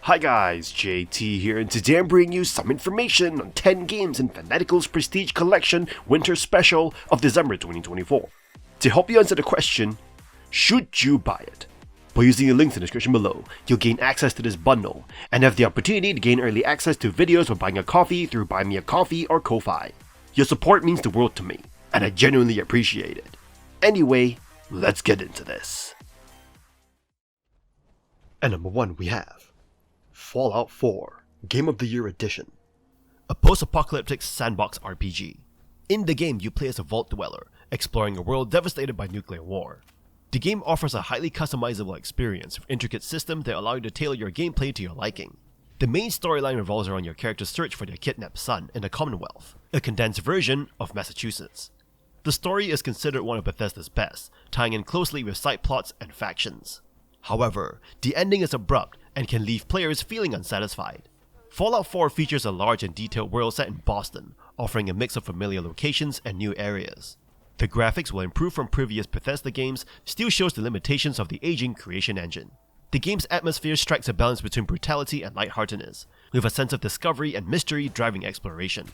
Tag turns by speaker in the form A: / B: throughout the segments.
A: Hi guys, JT here, and today I'm bringing you some information on 10 games in Fanatical's Prestige Collection Winter Special of December 2024. To help you answer the question, should you buy it? By using the links in the description below, you'll gain access to this bundle, and have the opportunity to gain early access to videos by buying a coffee through Buy Me a Coffee or Ko-Fi. Your support means the world to me, and I genuinely appreciate it. Anyway, let's get into this. At number 1 we have Fallout 4 Game of the Year Edition, a post-apocalyptic sandbox RPG. In the game, you play as a vault dweller, exploring a world devastated by nuclear war. The game offers a highly customizable experience with intricate systems that allow you to tailor your gameplay to your liking. The main storyline revolves around your character's search for their kidnapped son in the Commonwealth, a condensed version of Massachusetts. The story is considered one of Bethesda's best, tying in closely with side plots and factions. However, the ending is abrupt and can leave players feeling unsatisfied. Fallout 4 features a large and detailed world set in Boston, offering a mix of familiar locations and new areas. The graphics, while improved from previous Bethesda games, still shows the limitations of the aging creation engine. The game's atmosphere strikes a balance between brutality and lightheartedness, with a sense of discovery and mystery driving exploration.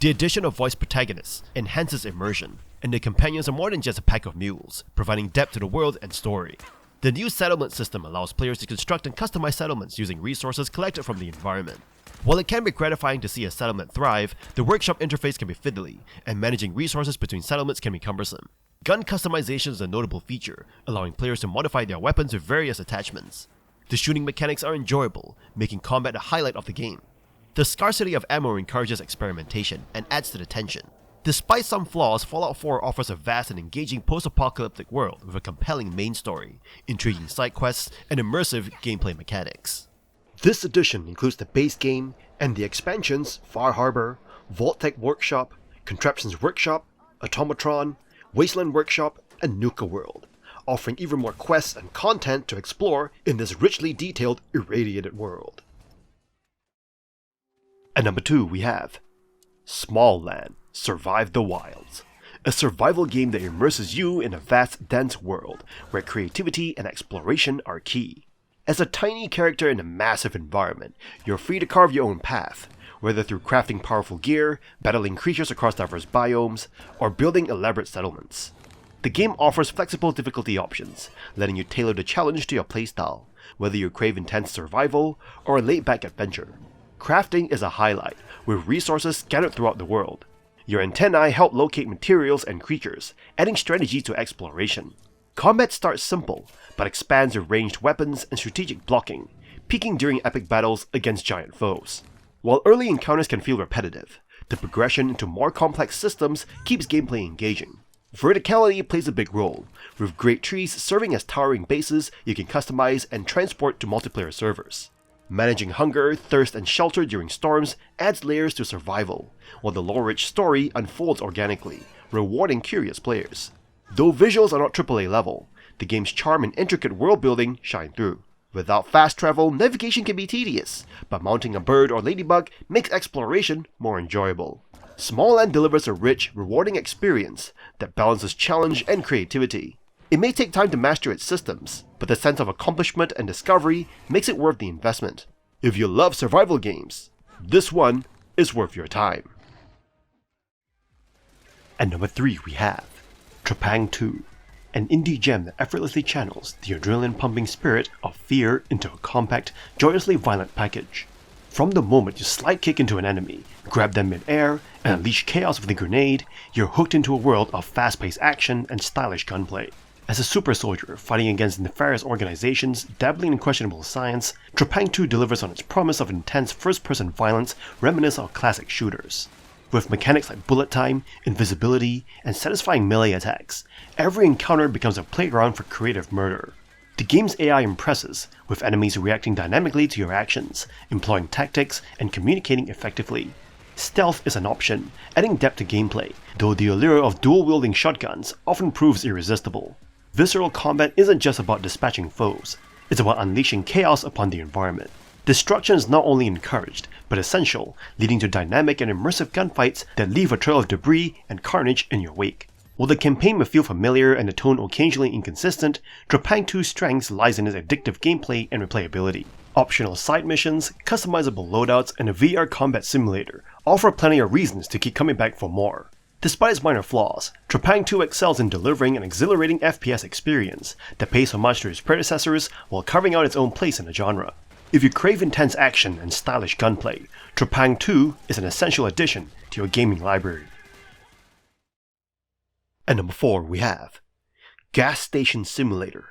A: The addition of voiced protagonists enhances immersion, and the companions are more than just a pack of mules, providing depth to the world and story. The new settlement system allows players to construct and customize settlements using resources collected from the environment. While it can be gratifying to see a settlement thrive, the workshop interface can be fiddly, and managing resources between settlements can be cumbersome. Gun customization is a notable feature, allowing players to modify their weapons with various attachments. The shooting mechanics are enjoyable, making combat a highlight of the game. The scarcity of ammo encourages experimentation and adds to the tension. Despite some flaws, Fallout 4 offers a vast and engaging post-apocalyptic world with a compelling main story, intriguing side quests, and immersive gameplay mechanics. This edition includes the base game and the expansions Far Harbor, Vault-Tec Workshop, Contraptions Workshop, Automatron, Wasteland Workshop, and Nuka World, offering even more quests and content to explore in this richly detailed, irradiated world. At number 2 we have Smalland Survive the Wilds, a survival game that immerses you in a vast, dense world where creativity and exploration are key. As a tiny character in a massive environment, you're free to carve your own path, whether through crafting powerful gear, battling creatures across diverse biomes, or building elaborate settlements. The game offers flexible difficulty options, letting you tailor the challenge to your playstyle, whether you crave intense survival or a laid-back adventure. Crafting is a highlight, with resources scattered throughout the world. Your antennae help locate materials and creatures, adding strategy to exploration. Combat starts simple, but expands with ranged weapons and strategic blocking, peaking during epic battles against giant foes. While early encounters can feel repetitive, the progression into more complex systems keeps gameplay engaging. Verticality plays a big role, with great trees serving as towering bases you can customize and transport to multiplayer servers. Managing hunger, thirst, and shelter during storms adds layers to survival, while the lore-rich story unfolds organically, rewarding curious players. Though visuals are not AAA level, the game's charm and intricate world-building shine through. Without fast travel, navigation can be tedious, but mounting a bird or ladybug makes exploration more enjoyable. Smalland delivers a rich, rewarding experience that balances challenge and creativity. It may take time to master its systems, but the sense of accomplishment and discovery makes it worth the investment. If you love survival games, this one is worth your time. At number 3 we have Trepang 2, an indie gem that effortlessly channels the adrenaline-pumping spirit of fear into a compact, joyously violent package. From the moment you slide kick into an enemy, grab them mid-air, and unleash chaos with a grenade, you're hooked into a world of fast-paced action and stylish gunplay. As a super soldier fighting against nefarious organizations dabbling in questionable science, Trepang 2 delivers on its promise of intense first-person violence reminiscent of classic shooters. With mechanics like bullet time, invisibility, and satisfying melee attacks, every encounter becomes a playground for creative murder. The game's AI impresses, with enemies reacting dynamically to your actions, employing tactics, and communicating effectively. Stealth is an option, adding depth to gameplay, though the allure of dual-wielding shotguns often proves irresistible. Visceral combat isn't just about dispatching foes, it's about unleashing chaos upon the environment. Destruction is not only encouraged, but essential, leading to dynamic and immersive gunfights that leave a trail of debris and carnage in your wake. While the campaign may feel familiar and the tone occasionally inconsistent, Trepang 2's strength lies in its addictive gameplay and replayability. Optional side missions, customizable loadouts, and a VR combat simulator offer plenty of reasons to keep coming back for more. Despite its minor flaws, Trepang 2 excels in delivering an exhilarating FPS experience that pays homage to its predecessors while carving out its own place in the genre. If you crave intense action and stylish gunplay, Trepang 2 is an essential addition to your gaming library. And number 4 we have Gas Station Simulator,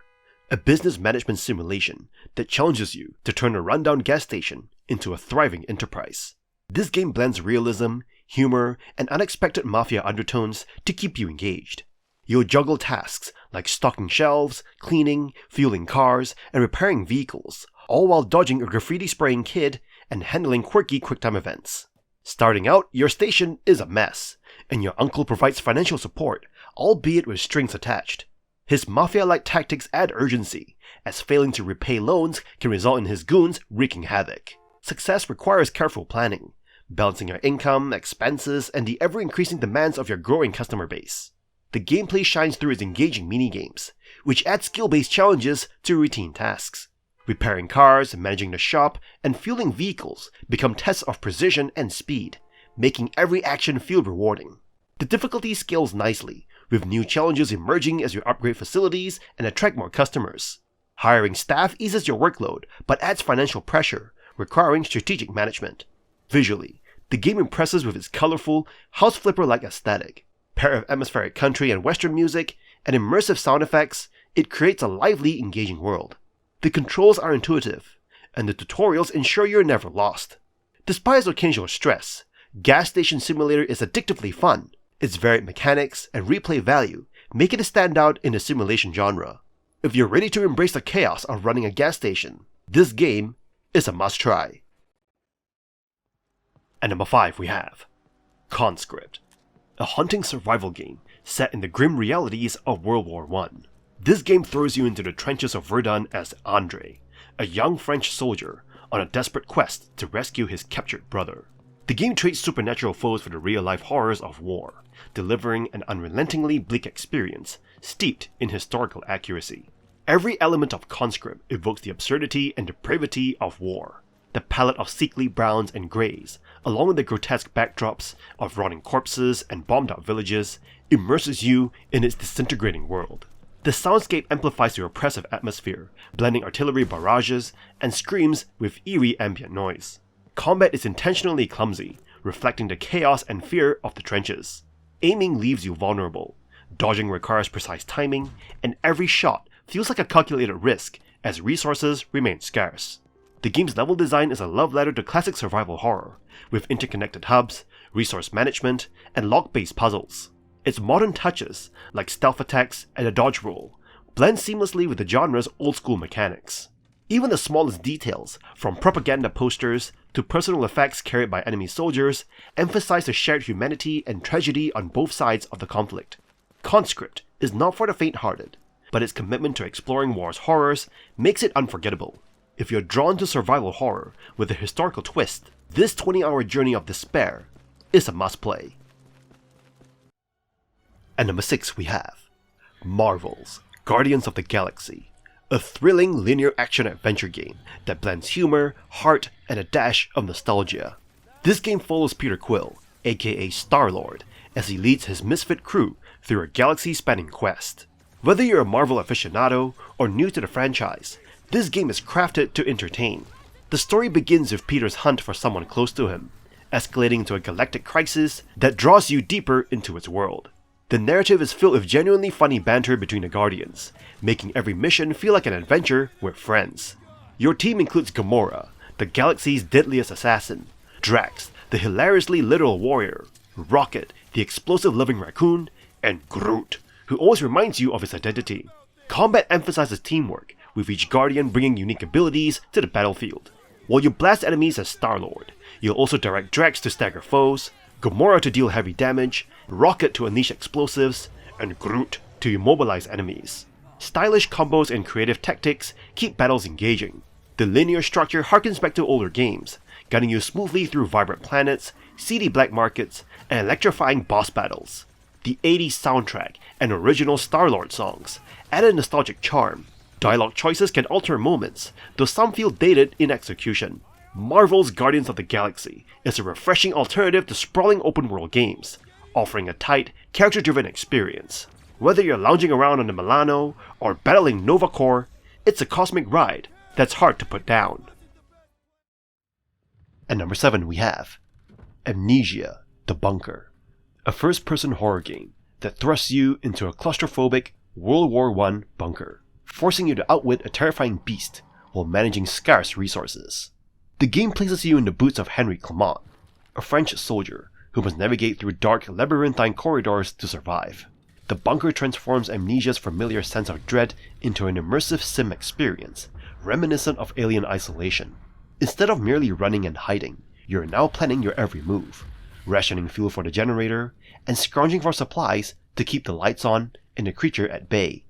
A: a business management simulation that challenges you to turn a rundown gas station into a thriving enterprise. This game blends realism, humor, and unexpected mafia undertones to keep you engaged. You'll juggle tasks like stocking shelves, cleaning, fueling cars, and repairing vehicles, all while dodging a graffiti-spraying kid and handling quirky QuickTime events. Starting out, your station is a mess, and your uncle provides financial support, albeit with strings attached. His mafia-like tactics add urgency, as failing to repay loans can result in his goons wreaking havoc. Success requires careful planning, balancing your income, expenses, and the ever-increasing demands of your growing customer base. The gameplay shines through its engaging minigames, which add skill-based challenges to routine tasks. Repairing cars, managing the shop, and fueling vehicles become tests of precision and speed, making every action feel rewarding. The difficulty scales nicely, with new challenges emerging as you upgrade facilities and attract more customers. Hiring staff eases your workload, but adds financial pressure, requiring strategic management. Visually, the game impresses with its colorful, house flipper-like aesthetic. Pair of atmospheric country and western music, and immersive sound effects, it creates a lively, engaging world. The controls are intuitive, and the tutorials ensure you're never lost. Despite its occasional stress, Gas Station Simulator is addictively fun. Its varied mechanics and replay value make it a standout in the simulation genre. If you're ready to embrace the chaos of running a gas station, this game is a must-try. And number 5 we have CONSCRIPT, a hunting survival game set in the grim realities of World War I. This game throws you into the trenches of Verdun as André, a young French soldier on a desperate quest to rescue his captured brother. The game trades supernatural foes for the real-life horrors of war, delivering an unrelentingly bleak experience steeped in historical accuracy. Every element of CONSCRIPT evokes the absurdity and depravity of war. The palette of sickly browns and greys, along with the grotesque backdrops of rotting corpses and bombed-out villages, immerses you in its disintegrating world. The soundscape amplifies the oppressive atmosphere, blending artillery barrages and screams with eerie ambient noise. Combat is intentionally clumsy, reflecting the chaos and fear of the trenches. Aiming leaves you vulnerable, dodging requires precise timing, and every shot feels like a calculated risk as resources remain scarce. The game's level design is a love letter to classic survival horror, with interconnected hubs, resource management, and log-based puzzles. Its modern touches, like stealth attacks and a dodge roll, blend seamlessly with the genre's old-school mechanics. Even the smallest details, from propaganda posters to personal effects carried by enemy soldiers, emphasize the shared humanity and tragedy on both sides of the conflict. CONSCRIPT is not for the faint-hearted, but its commitment to exploring war's horrors makes it unforgettable. If you're drawn to survival horror with a historical twist, this 20-hour journey of despair is a must-play. And number 6 we have Marvel's Guardians of the Galaxy, a thrilling linear action-adventure game that blends humor, heart, and a dash of nostalgia. This game follows Peter Quill, aka Star-Lord, as he leads his misfit crew through a galaxy-spanning quest. Whether you're a Marvel aficionado or new to the franchise, this game is crafted to entertain. The story begins with Peter's hunt for someone close to him, escalating to a galactic crisis that draws you deeper into its world. The narrative is filled with genuinely funny banter between the Guardians, making every mission feel like an adventure with friends. Your team includes Gamora, the galaxy's deadliest assassin, Drax, the hilariously literal warrior, Rocket, the explosive living raccoon, and Groot, who always reminds you of his identity. Combat emphasizes teamwork, with each Guardian bringing unique abilities to the battlefield. While you blast enemies as Star-Lord, you'll also direct Drax to stagger foes, Gamora to deal heavy damage, Rocket to unleash explosives, and Groot to immobilize enemies. Stylish combos and creative tactics keep battles engaging. The linear structure harkens back to older games, guiding you smoothly through vibrant planets, seedy black markets, and electrifying boss battles. The 80s soundtrack and original Star-Lord songs add a nostalgic charm, Dialogue choices can alter moments, though some feel dated in execution. Marvel's Guardians of the Galaxy is a refreshing alternative to sprawling open-world games, offering a tight, character-driven experience. Whether you're lounging around on the Milano or battling Nova Corps, it's a cosmic ride that's hard to put down. At number 7 we have Amnesia, The Bunker, a first-person horror game that thrusts you into a claustrophobic World War I bunker, forcing you to outwit a terrifying beast while managing scarce resources. The game places you in the boots of Henry Clement, a French soldier who must navigate through dark labyrinthine corridors to survive. The bunker transforms Amnesia's familiar sense of dread into an immersive sim experience, reminiscent of Alien Isolation. Instead of merely running and hiding, you're now planning your every move, rationing fuel for the generator, and scrounging for supplies to keep the lights on and the creature at bay.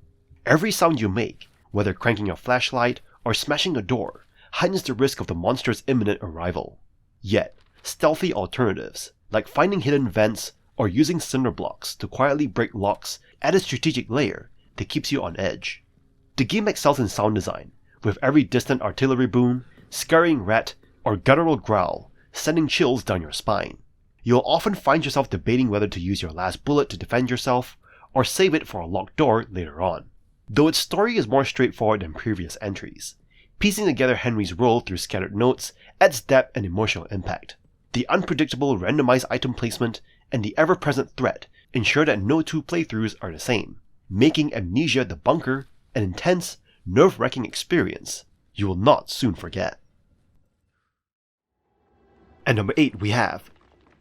A: Every sound you make, whether cranking a flashlight or smashing a door, heightens the risk of the monster's imminent arrival. Yet, stealthy alternatives, like finding hidden vents or using cinder blocks to quietly break locks, add a strategic layer that keeps you on edge. The game excels in sound design, with every distant artillery boom, scurrying rat, or guttural growl sending chills down your spine. You'll often find yourself debating whether to use your last bullet to defend yourself, or save it for a locked door later on. Though its story is more straightforward than previous entries, piecing together Henry's role through scattered notes adds depth and emotional impact. The unpredictable randomized item placement and the ever-present threat ensure that no two playthroughs are the same, making Amnesia the Bunker an intense, nerve-wracking experience you will not soon forget. At number 8 we have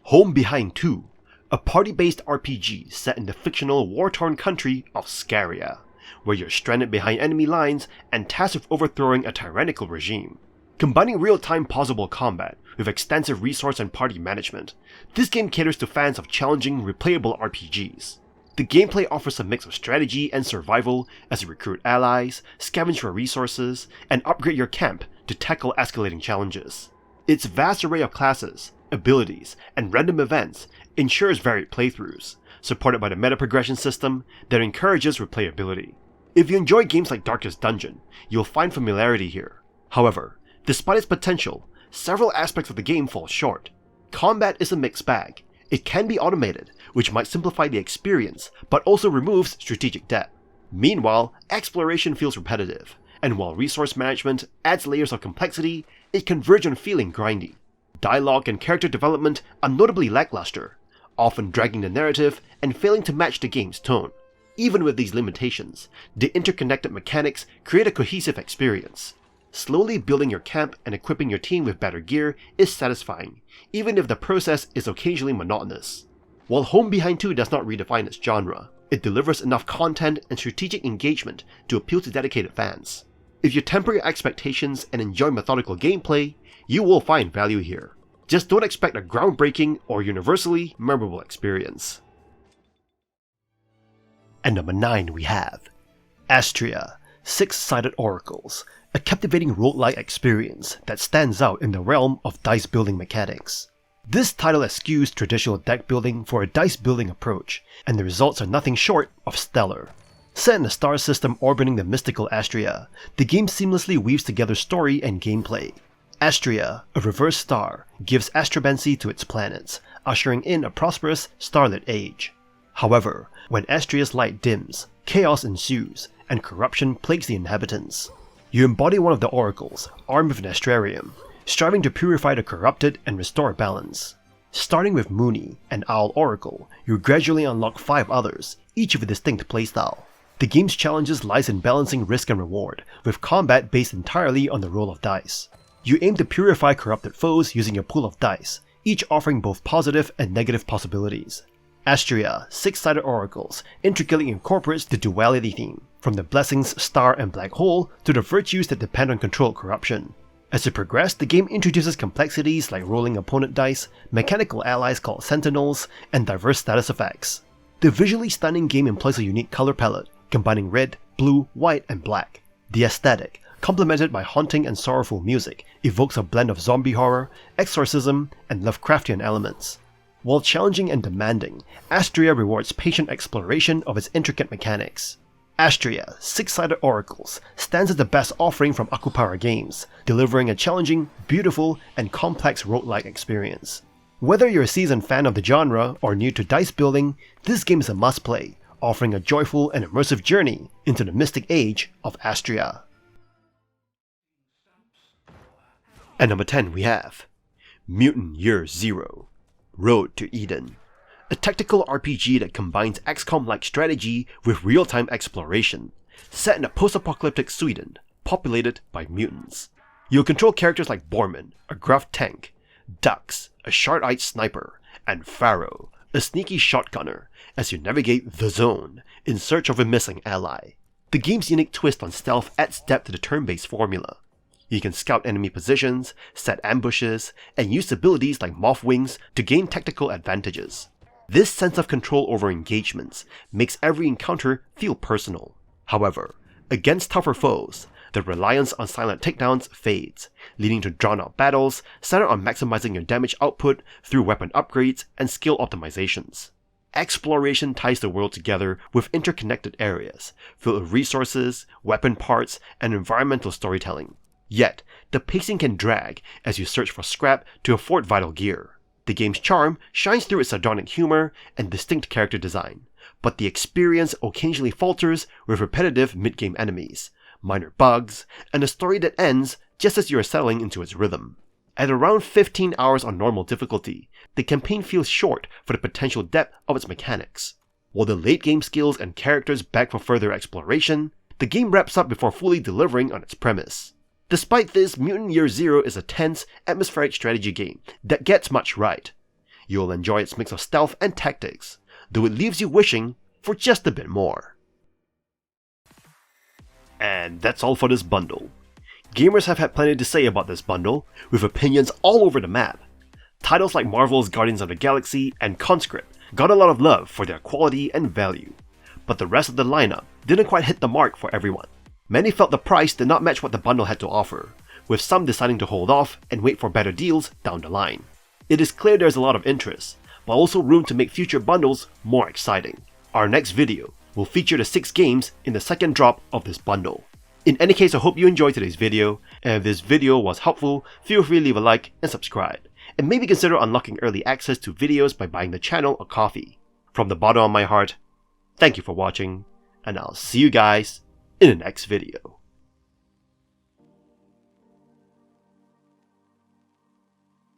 A: Home Behind 2, a party-based RPG set in the fictional war-torn country of Scaria, where you're stranded behind enemy lines and tasked with overthrowing a tyrannical regime. Combining real-time pausable combat with extensive resource and party management, this game caters to fans of challenging, replayable RPGs. The gameplay offers a mix of strategy and survival as you recruit allies, scavenge for resources, and upgrade your camp to tackle escalating challenges. Its vast array of classes, abilities, and random events ensures varied playthroughs, supported by the meta progression system that encourages replayability. If you enjoy games like Darkest Dungeon, you'll find familiarity here. However, despite its potential, several aspects of the game fall short. Combat is a mixed bag. It can be automated, which might simplify the experience, but also removes strategic depth. Meanwhile, exploration feels repetitive, and while resource management adds layers of complexity, it can verge on feeling grindy. Dialogue and character development are notably lackluster, often dragging the narrative and failing to match the game's tone. Even with these limitations, the interconnected mechanics create a cohesive experience. Slowly building your camp and equipping your team with better gear is satisfying, even if the process is occasionally monotonous. While Home Behind 2 does not redefine its genre, it delivers enough content and strategic engagement to appeal to dedicated fans. If you temper your expectations and enjoy methodical gameplay, you will find value here. Just don't expect a groundbreaking or universally memorable experience. At number 9 we have Astrea, Six-Sided Oracles, a captivating roguelike experience that stands out in the realm of dice building mechanics. This title eschews traditional deck building for a dice building approach, and the results are nothing short of stellar. Set in a star system orbiting the mystical Astrea, the game seamlessly weaves together story and gameplay. Astrea, a reverse star, gives astromancy to its planets, ushering in a prosperous, starlit age. However, when Astrea's light dims, chaos ensues, and corruption plagues the inhabitants. You embody one of the oracles, armed with an astrarium, striving to purify the corrupted and restore balance. Starting with Mooney, an Owl Oracle, you gradually unlock 5 others, each with a distinct playstyle. The game's challenges lies in balancing risk and reward, with combat based entirely on the roll of dice. You aim to purify corrupted foes using a pool of dice, each offering both positive and negative possibilities. Astrea, Six-Sided Oracles, intricately incorporates the duality theme, from the blessings, star, and black hole to the virtues that depend on controlled corruption. As you progress, the game introduces complexities like rolling opponent dice, mechanical allies called sentinels, and diverse status effects. The visually stunning game employs a unique color palette, combining red, blue, white, and black. The aesthetic, complemented by haunting and sorrowful music, evokes a blend of zombie horror, exorcism, and Lovecraftian elements. While challenging and demanding, Astrea rewards patient exploration of its intricate mechanics. Astrea, Six-Sided Oracles, stands as the best offering from Akupara Games, delivering a challenging, beautiful, and complex roguelike experience. Whether you're a seasoned fan of the genre or new to dice building, this game is a must-play, offering a joyful and immersive journey into the mystic age of Astrea. At number 10 we have Mutant Year Zero, Road to Eden. A tactical RPG that combines XCOM-like strategy with real-time exploration, set in a post-apocalyptic Sweden, populated by mutants. You'll control characters like Borman, a gruff tank, Dux, a sharp-eyed sniper, and Pharaoh, a sneaky shotgunner, as you navigate the zone in search of a missing ally. The game's unique twist on stealth adds depth to the turn-based formula. You can scout enemy positions, set ambushes, and use abilities like Moth Wings to gain tactical advantages. This sense of control over engagements makes every encounter feel personal. However, against tougher foes, the reliance on silent takedowns fades, leading to drawn-out battles centered on maximizing your damage output through weapon upgrades and skill optimizations. Exploration ties the world together with interconnected areas, filled with resources, weapon parts, and environmental storytelling. Yet, the pacing can drag as you search for scrap to afford vital gear. The game's charm shines through its sardonic humor and distinct character design, but the experience occasionally falters with repetitive mid-game enemies, minor bugs, and a story that ends just as you are settling into its rhythm. At around 15 hours on normal difficulty, the campaign feels short for the potential depth of its mechanics. While the late-game skills and characters beg for further exploration, the game wraps up before fully delivering on its premise. Despite this, Mutant Year Zero is a tense, atmospheric strategy game that gets much right. You'll enjoy its mix of stealth and tactics, though it leaves you wishing for just a bit more. And that's all for this bundle. Gamers have had plenty to say about this bundle, with opinions all over the map. Titles like Marvel's Guardians of the Galaxy and CONSCRIPT got a lot of love for their quality and value, but the rest of the lineup didn't quite hit the mark for everyone. Many felt the price did not match what the bundle had to offer, with some deciding to hold off and wait for better deals down the line. It is clear there's a lot of interest, but also room to make future bundles more exciting. Our next video will feature the 6 games in the second drop of this bundle. In any case, I hope you enjoyed today's video, and if this video was helpful, feel free to leave a like and subscribe, and maybe consider unlocking early access to videos by buying the channel a coffee. From the bottom of my heart, thank you for watching, and I'll see you guys in the next video.